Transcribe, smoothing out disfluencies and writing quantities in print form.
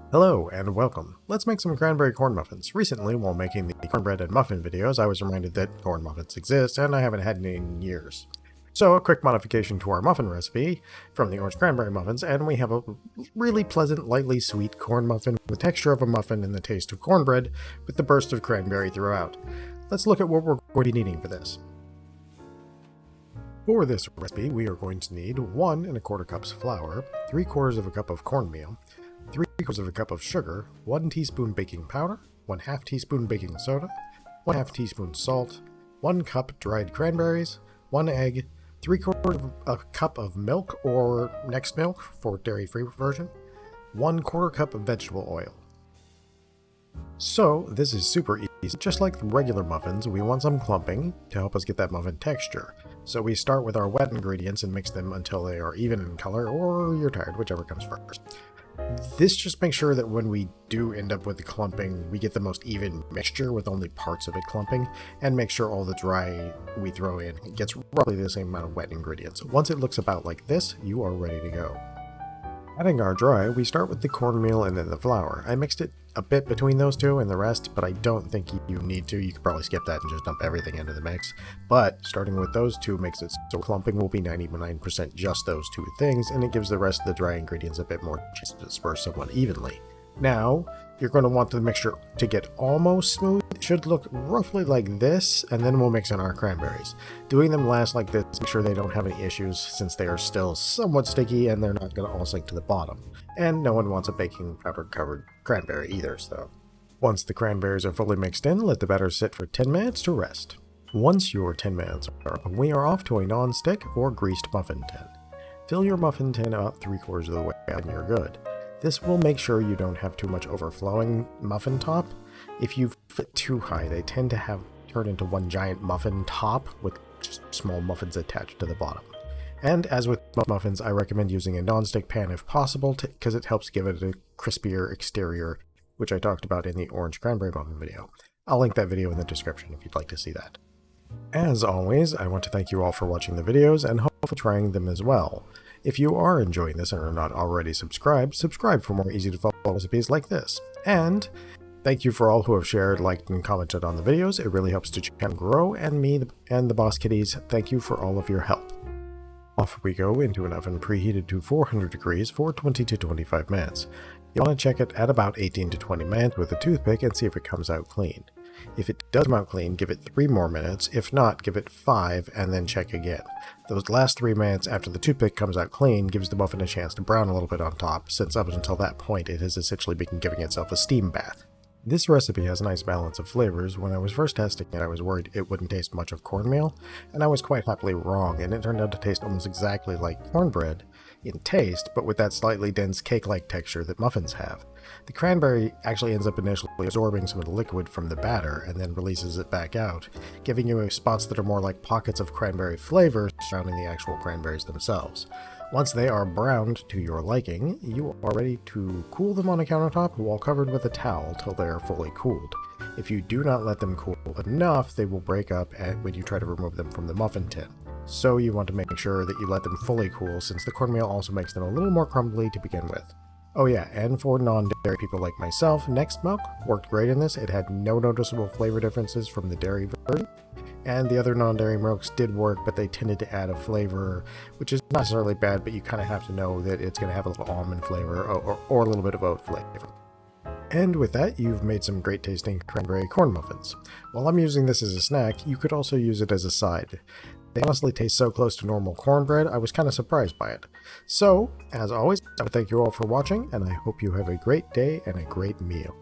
Hello and welcome. Let's make some cranberry corn muffins. Recently, while making the cornbread and muffin videos, I was reminded that corn muffins exist and I haven't had any in years. So a quick modification to our muffin recipe from the orange cranberry muffins, and we have a really pleasant, lightly sweet corn muffin with the texture of a muffin and the taste of cornbread with the burst of cranberry throughout. Let's look at what we're going to be needing for this. For this recipe, we are going to need 1 1/4 cups flour, 3/4 of a cup of cornmeal, 3/4 of a cup of sugar, 1 teaspoon baking powder, 1/2 teaspoon baking soda, 1/2 teaspoon salt, 1 cup dried cranberries, 1 egg, 3/4 of a cup of milk or next milk for dairy-free version, 1/4 cup of vegetable oil. So this is super easy. Just like the regular muffins, we want some clumping to help us get that muffin texture. So we start with our wet ingredients and mix them until they are even in color, or you're tired, whichever comes first. This just makes sure that when we do end up with the clumping, we get the most even mixture with only parts of it clumping, and make sure all the dry we throw in gets roughly the same amount of wet ingredients. Once it looks about like this, you are ready to go. Adding our dry, we start with the cornmeal and then the flour. I mixed it a bit between those two and the rest, but I don't think you need to. You could probably skip that and just dump everything into the mix. But starting with those two makes it so clumping will be 99% just those two things, and it gives the rest of the dry ingredients a bit more chance to disperse somewhat evenly. Now, you're going to want the mixture to get almost smooth. It should look roughly like this, and then we'll mix in our cranberries. Doing them last like this, make sure they don't have any issues since they are still somewhat sticky and they're not going to all sink to the bottom. And no one wants a baking powder covered cranberry either, so. Once the cranberries are fully mixed in, let the batter sit for 10 minutes to rest. Once your 10 minutes are up, we are off to a non-stick or greased muffin tin. Fill your muffin tin about 3/4 of the way and you're good. This will make sure you don't have too much overflowing muffin top. If you fit too high, they tend to turn into one giant muffin top with just small muffins attached to the bottom. And as with muffins, I recommend using a non-stick pan if possible because it helps give it a crispier exterior, which I talked about in the orange cranberry muffin video. I'll link that video in the description if you'd like to see that. As always, I want to thank you all for watching the videos and hopefully trying them as well. If you are enjoying this and are not already subscribed, subscribe for more easy to follow recipes like this. And thank you for all who have shared, liked, and commented on the videos. It really helps the channel grow, and me and the Boss Kitties, thank you for all of your help. Off we go into an oven preheated to 400 degrees for 20 to 25 minutes. You'll want to check it at about 18 to 20 minutes with a toothpick and see if it comes out clean. If it does come out clean, give it 3 more minutes. If not, give it 5 and then check again. Those last 3 minutes after the toothpick comes out clean gives the muffin a chance to brown a little bit on top, since up until that point it has essentially been giving itself a steam bath. This recipe has a nice balance of flavors. When I was first testing it, I was worried it wouldn't taste much of cornmeal, and I was quite happily wrong, and it turned out to taste almost exactly like cornbread in taste, but with that slightly dense cake-like texture that muffins have. The cranberry actually ends up initially absorbing some of the liquid from the batter and then releases it back out, giving you spots that are more like pockets of cranberry flavor surrounding the actual cranberries themselves. Once they are browned to your liking, you are ready to cool them on a countertop while covered with a towel till they are fully cooled. If you do not let them cool enough, they will break up when you try to remove them from the muffin tin. So you want to make sure that you let them fully cool, since the cornmeal also makes them a little more crumbly to begin with. Oh yeah, and for non-dairy people like myself, Next Milk worked great in this. It had no noticeable flavor differences from the dairy version. And the other non-dairy milks did work, but they tended to add a flavor, which is not necessarily bad, but you kind of have to know that it's going to have a little almond flavor or a little bit of oat flavor. And with that, you've made some great tasting cranberry corn muffins. While I'm using this as a snack, you could also use it as a side. They honestly taste so close to normal cornbread, I was kind of surprised by it. So, as always, I would thank you all for watching, and I hope you have a great day and a great meal.